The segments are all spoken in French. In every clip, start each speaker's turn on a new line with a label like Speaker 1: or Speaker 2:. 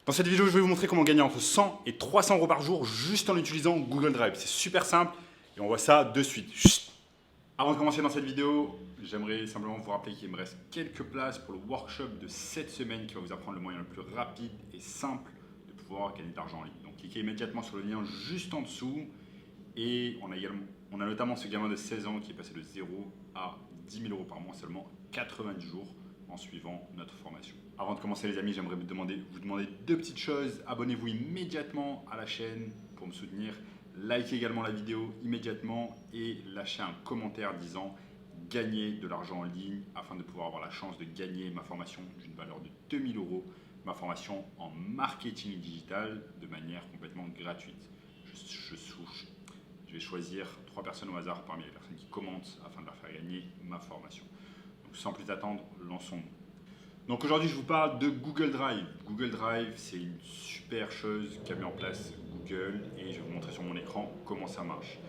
Speaker 1: Dans cette vidéo, je vais vous montrer comment gagner entre 100 et 300 euros par jour juste en utilisant Google Drive. C'est super simple et on voit ça de suite. Chut. Avant de commencer dans cette vidéo, j'aimerais simplement vous rappeler qu'il me reste quelques places pour le workshop de cette semaine qui va vous apprendre le moyen le plus rapide et simple de pouvoir gagner de l'argent en ligne. Donc cliquez immédiatement sur le lien juste en dessous et on a notamment ce gamin de 16 ans qui est passé de 0 à 10 000 euros par mois seulement 90 jours en suivant notre formation. Avant de commencer les amis, j'aimerais vous demander deux petites choses. Abonnez-vous immédiatement à la chaîne pour me soutenir. Likez également la vidéo immédiatement et lâchez un commentaire disant gagner de l'argent en ligne afin de pouvoir avoir la chance de gagner ma formation d'une valeur de 2000 euros, ma formation en marketing digital de manière complètement gratuite. Je vais choisir 3 personnes au hasard parmi les personnes qui commentent afin de leur faire gagner ma formation. Donc sans plus attendre, lançons-nous. Donc aujourd'hui, je vous parle de Google Drive. Google Drive, c'est une super chose qu'a mis en place Google et je vais vous montrer sur mon écran comment ça marche.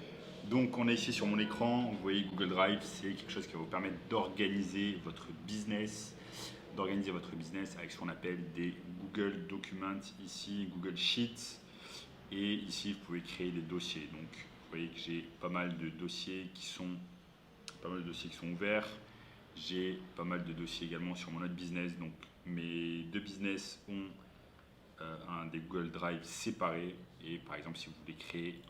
Speaker 1: Donc on est ici sur mon écran, vous voyez Google Drive, c'est quelque chose qui va vous permettre d'organiser votre business, avec ce qu'on appelle des Google Documents, ici Google Sheets, et ici vous pouvez créer des dossiers. Donc vous voyez que j'ai pas mal de dossiers qui sont ouverts. J'ai pas mal de dossiers également sur mon autre business. Donc mes deux business ont des Google Drive séparés. Et par exemple, si vous voulez créer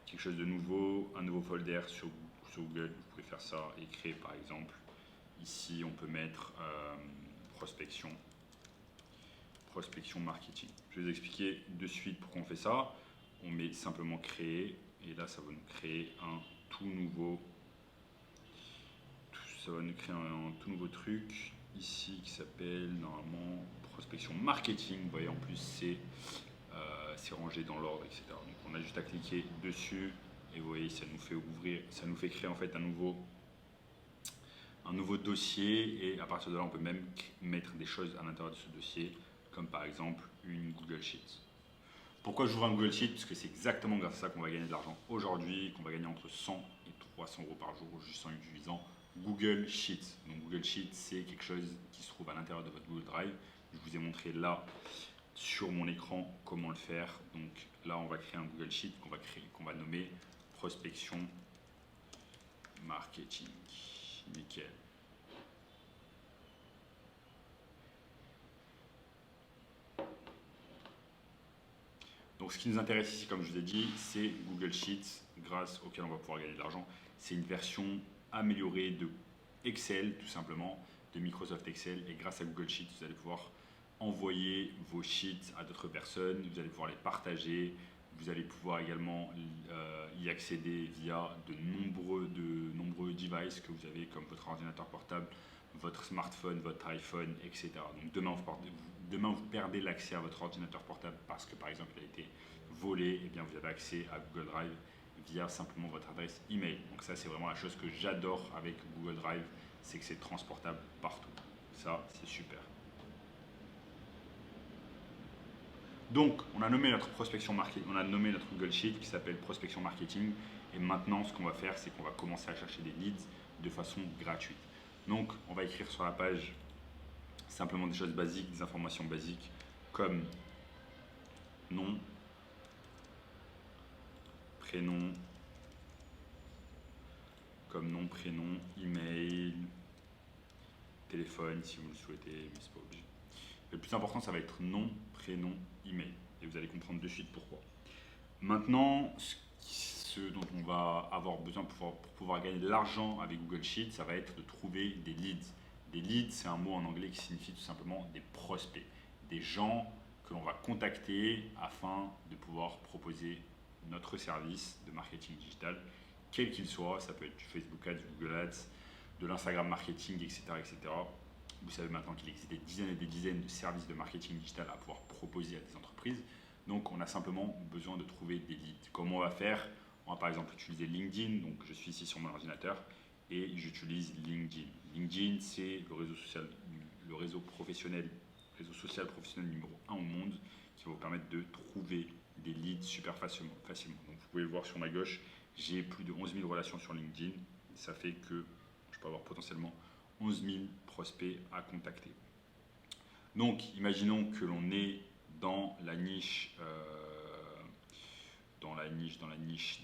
Speaker 1: quelque chose de nouveau, un nouveau folder sur Google, vous pouvez faire ça et créer par exemple. Ici, on peut mettre prospection marketing. Je vais vous expliquer de suite pourquoi on fait ça. On met simplement créer et là, ça va nous créer un tout nouveau truc ici qui s'appelle normalement prospection marketing. Vous voyez, en plus c'est rangé dans l'ordre, etc. Donc on a juste à cliquer dessus et vous voyez, ça nous fait créer en fait un nouveau dossier et à partir de là on peut même mettre des choses à l'intérieur de ce dossier comme par exemple une Google Sheet. Pourquoi j'ouvre un Google Sheet? Parce que c'est exactement grâce à ça qu'on va gagner de l'argent aujourd'hui, qu'on va gagner entre 100 et 300 euros par jour juste en utilisant Google Sheets. Donc Google Sheets, c'est quelque chose qui se trouve à l'intérieur de votre Google Drive. Je vous ai montré là sur mon écran comment le faire. Donc là, on va créer un Google Sheet qu'on va nommer prospection marketing. Nickel. Donc ce qui nous intéresse ici, comme je vous ai dit, c'est Google Sheets, grâce auquel on va pouvoir gagner de l'argent. C'est une version améliorée de Excel, tout simplement, de Microsoft Excel. Et grâce à Google Sheets, vous allez pouvoir envoyer vos sheets à d'autres personnes, vous allez pouvoir les partager, vous allez pouvoir également y accéder via de nombreux devices que vous avez, comme votre ordinateur portable, votre smartphone, votre iPhone, etc. Donc demain vous perdez l'accès à votre ordinateur portable parce que par exemple il a été volé, et bien vous avez accès à Google Drive via simplement votre adresse email. Donc ça c'est vraiment la chose que j'adore avec Google Drive, c'est que c'est transportable partout. Ça c'est super. Donc on a nommé notre prospection marketing, on a nommé notre Google Sheet qui s'appelle prospection marketing et maintenant ce qu'on va faire c'est qu'on va commencer à chercher des leads de façon gratuite. Donc on va écrire sur la page simplement des choses basiques, des informations basiques comme nom, prénom, email, téléphone si vous le souhaitez, mais c'est pas obligé. Le plus important, ça va être nom, prénom, email. Et vous allez comprendre de suite pourquoi. Maintenant, ce dont on va avoir besoin pour pouvoir gagner de l'argent avec Google Sheets, ça va être de trouver des leads. Des leads, c'est un mot en anglais qui signifie tout simplement des prospects, des gens que l'on va contacter afin de pouvoir proposer notre service de marketing digital, quel qu'il soit. Ça peut être du Facebook Ads, du Google Ads, de l'Instagram marketing, etc., etc. Vous savez maintenant qu'il existe des dizaines et des dizaines de services de marketing digital à pouvoir proposer à des entreprises. Donc, on a simplement besoin de trouver des leads. Comment on va faire? On va par exemple utiliser LinkedIn. Donc, je suis ici sur mon ordinateur et j'utilise LinkedIn. LinkedIn, c'est le réseau social professionnel numéro 1 au monde qui va vous permettre de trouver des leads super facilement. Donc, vous pouvez le voir sur ma gauche, j'ai plus de 11 000 relations sur LinkedIn. Ça fait que je peux avoir potentiellement 11 000 prospects à contacter. Donc, imaginons que l'on est dans la niche,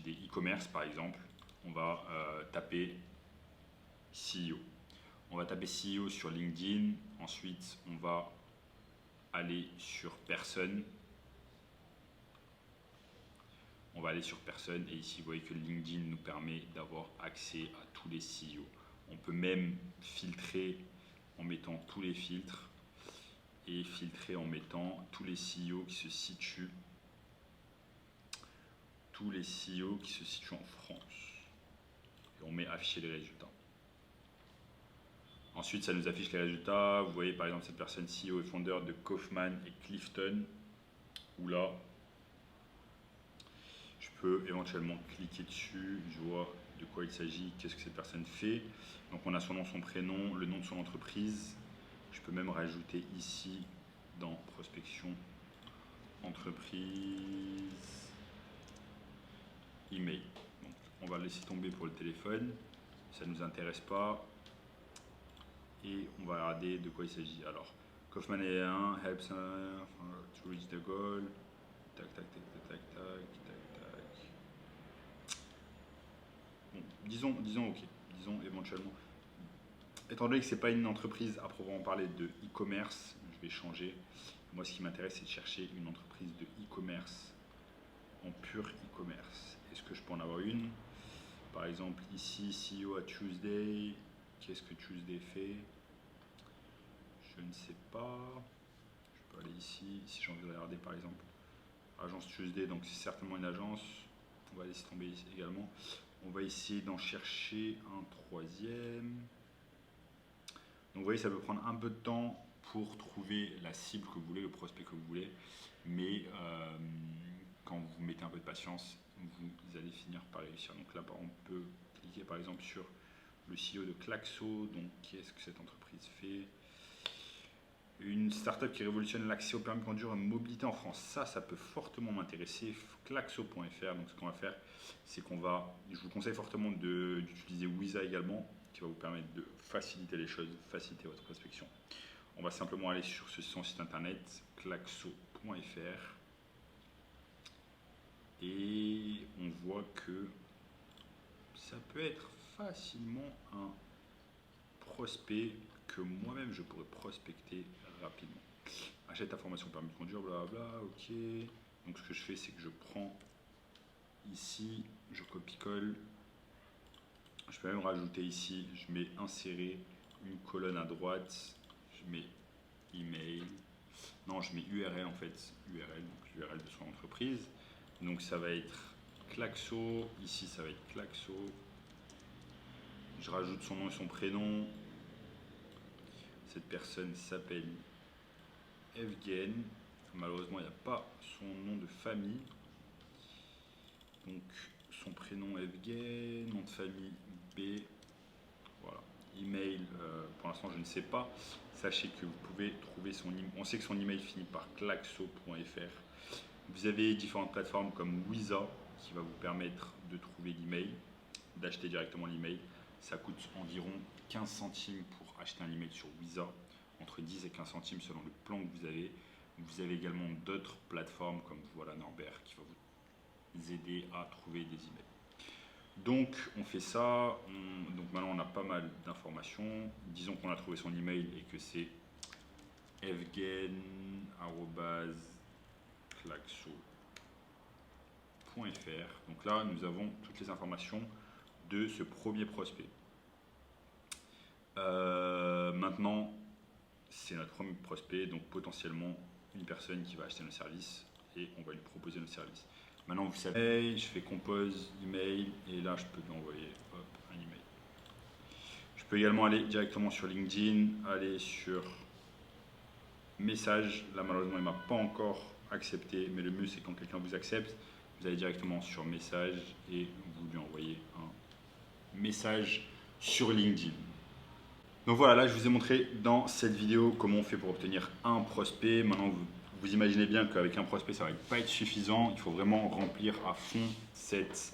Speaker 1: des e-commerce par exemple. On va taper CEO. On va taper CEO sur LinkedIn. Ensuite, on va aller sur personne. On va aller sur personne et ici, vous voyez que LinkedIn nous permet d'avoir accès à tous les CEO. On peut même filtrer en mettant tous les filtres et filtrer en mettant tous les CEO qui se situent en France. Et on met afficher les résultats. Ensuite, ça nous affiche les résultats. Vous voyez par exemple cette personne CEO et fondeur de Kaufman et Clifton, où là, je peux éventuellement cliquer dessus, je vois de quoi il s'agit, qu'est-ce que cette personne fait. Donc on a son nom, son prénom, le nom de son entreprise. Je peux même rajouter ici dans prospection, entreprise, email. Donc on va laisser tomber pour le téléphone, ça ne nous intéresse pas. Et on va regarder de quoi il s'agit. Alors, Kaufman est un, helps to reach the goal. Tac, tac, tac, tac, tac, tac, tac, tac. Bon, disons ok, disons éventuellement. Étant donné que ce n'est pas une entreprise à proprement parler de e-commerce, je vais changer. Moi, ce qui m'intéresse, c'est de chercher une entreprise de e-commerce en pur e-commerce. Est-ce que je peux en avoir une? Par exemple, ici, CEO à Tuesday. Qu'est-ce que Tuesday fait? Je ne sais pas. Je peux aller ici. Si j'ai envie de regarder, par exemple, agence Tuesday, donc c'est certainement une agence. On va laisser tomber ici également. On va essayer d'en chercher un troisième. Donc vous voyez, ça peut prendre un peu de temps pour trouver la cible que vous voulez, le prospect que vous voulez. Mais quand vous mettez un peu de patience, vous allez finir par réussir. Donc là, on peut cliquer par exemple sur le CEO de Klaxo. Donc qu'est-ce que cette entreprise fait? Une startup qui révolutionne l'accès au permis de conduire et mobilité en France. Ça peut fortement m'intéresser. Klaxo.fr. Donc ce qu'on va faire, c'est je vous conseille fortement d'utiliser Wiza également, qui va vous permettre de faciliter les choses, faciliter votre prospection. On va simplement aller sur son site internet, klaxo.fr. Et on voit que ça peut être facilement un prospect que moi-même je pourrais prospecter rapidement. Achète ta formation permis de conduire, blablabla, ok. Donc ce que je fais, c'est que je prends ici, je copie-colle. Je peux même rajouter ici, je mets insérer une colonne à droite, je mets email. Non, je mets URL en fait, URL, donc l'URL de son entreprise. Donc ça va être Klaxo, ici ça va être Klaxo. Je rajoute son nom et son prénom. Cette personne s'appelle Evgen. Malheureusement, il n'y a pas son nom de famille. Donc son prénom Evgen, nom de famille B. Voilà. Email, pour l'instant je ne sais pas. Sachez que vous pouvez trouver son email. On sait que son email finit par klaxo.fr. Vous avez différentes plateformes comme Wiza qui va vous permettre de trouver l'email, d'acheter directement l'email. Ça coûte environ 15 centimes pour acheter un email sur Wiza, entre 10 et 15 centimes selon le plan que vous avez. Vous avez également d'autres plateformes comme Voilà Norbert qui va vous aider à trouver des emails. Donc on fait ça, donc maintenant on a pas mal d'informations. Disons qu'on a trouvé son email et que c'est evgen@klaxo.fr. Donc là nous avons toutes les informations de ce premier prospect. Maintenant c'est notre premier prospect, donc potentiellement une personne qui va acheter nos services et on va lui proposer nos services. Maintenant, vous savez, je fais compose email et là, je peux lui envoyer un email. Je peux également aller directement sur LinkedIn, aller sur message. Là, malheureusement, il ne m'a pas encore accepté, mais le mieux, c'est quand quelqu'un vous accepte, vous allez directement sur message et vous lui envoyez un message sur LinkedIn. Donc voilà, là, je vous ai montré dans cette vidéo comment on fait pour obtenir un prospect. Maintenant, vous imaginez bien qu'avec un prospect, ça ne va pas être suffisant. Il faut vraiment remplir à fond cette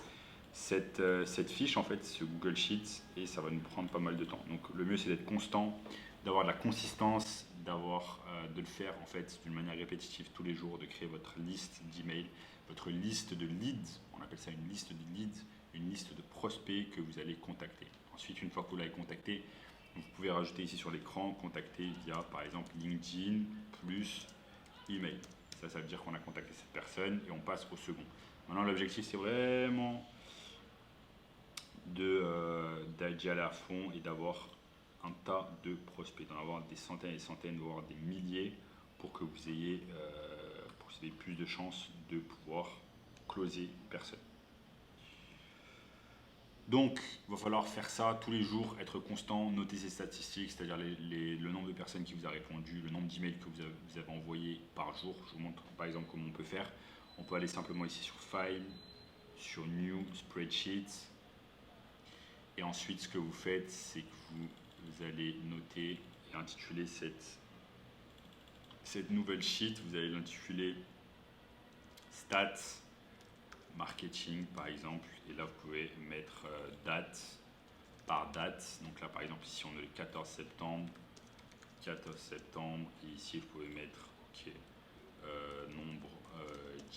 Speaker 1: fiche, en fait, ce Google Sheet, et ça va nous prendre pas mal de temps. Donc le mieux, c'est d'être constant, d'avoir de la consistance, d'avoir de le faire en fait d'une manière répétitive tous les jours, de créer votre liste d'emails, votre liste de leads, on appelle ça une liste de leads, une liste de prospects que vous allez contacter. Ensuite, une fois que vous l'avez contacté, vous pouvez rajouter ici sur l'écran, contacter via par exemple LinkedIn plus email. Ça veut dire qu'on a contacté cette personne et on passe au second. Maintenant, l'objectif, c'est vraiment d'y aller à fond et d'avoir un tas de prospects, d'en avoir des centaines et des centaines, voire des milliers pour que vous ayez plus de chances de pouvoir closer une personne. Donc, il va falloir faire ça tous les jours, être constant, noter ses statistiques, c'est-à-dire le nombre de personnes qui vous a répondu, le nombre d'emails que vous avez envoyé par jour. Je vous montre par exemple comment on peut faire. On peut aller simplement ici sur File, sur New Spreadsheet. Et ensuite, ce que vous faites, c'est que vous allez noter et intituler cette nouvelle sheet. Vous allez l'intituler Stats Marketing, par exemple. Et là, vous pouvez mettre date par date. Donc là, par exemple, ici, on est le 14 septembre. 14 septembre. Et ici, vous pouvez mettre nombre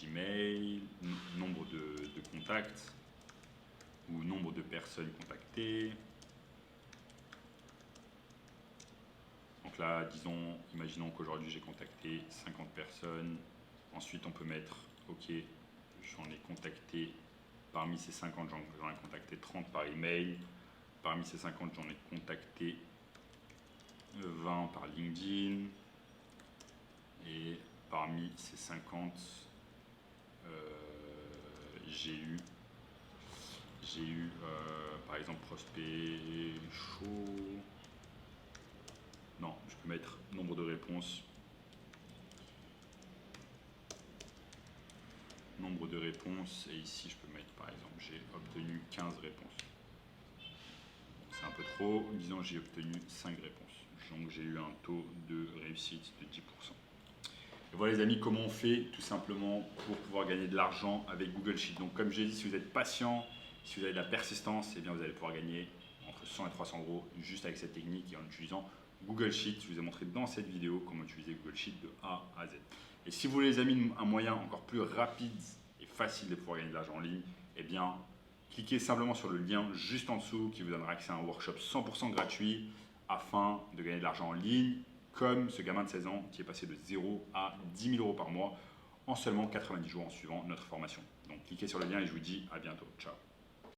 Speaker 1: d'emails, nombre de contacts ou nombre de personnes contactées. Donc là, imaginons qu'aujourd'hui j'ai contacté 50 personnes. Ensuite, on peut mettre, ok, j'en ai contacté, parmi ces 50, j'en ai contacté 30 par email. Parmi ces 50, j'en ai contacté 20 par LinkedIn. Et parmi ces 50, j'ai eu par exemple prospect chaud. Non, je peux mettre nombre de réponses. Nombre de réponses. Et ici, je peux mettre par exemple, j'ai obtenu 15 réponses. C'est un peu trop. Disons, j'ai obtenu 5 réponses. Donc, j'ai eu un taux de réussite de 10%. Et voilà les amis, comment on fait tout simplement pour pouvoir gagner de l'argent avec Google Sheet. Donc comme j'ai dit, si vous êtes patient, si vous avez de la persistance, eh bien vous allez pouvoir gagner entre 100 et 300 euros juste avec cette technique et en utilisant Google Sheet. Je vous ai montré dans cette vidéo comment utiliser Google Sheet de A à Z. Et si vous voulez les amis un moyen encore plus rapide et facile de pouvoir gagner de l'argent en ligne, eh bien cliquez simplement sur le lien juste en dessous qui vous donnera accès à un workshop 100% gratuit afin de gagner de l'argent en ligne, comme ce gamin de 16 ans qui est passé de 0 à 10 000 euros par mois en seulement 90 jours en suivant notre formation. Donc cliquez sur le lien et je vous dis à bientôt. Ciao.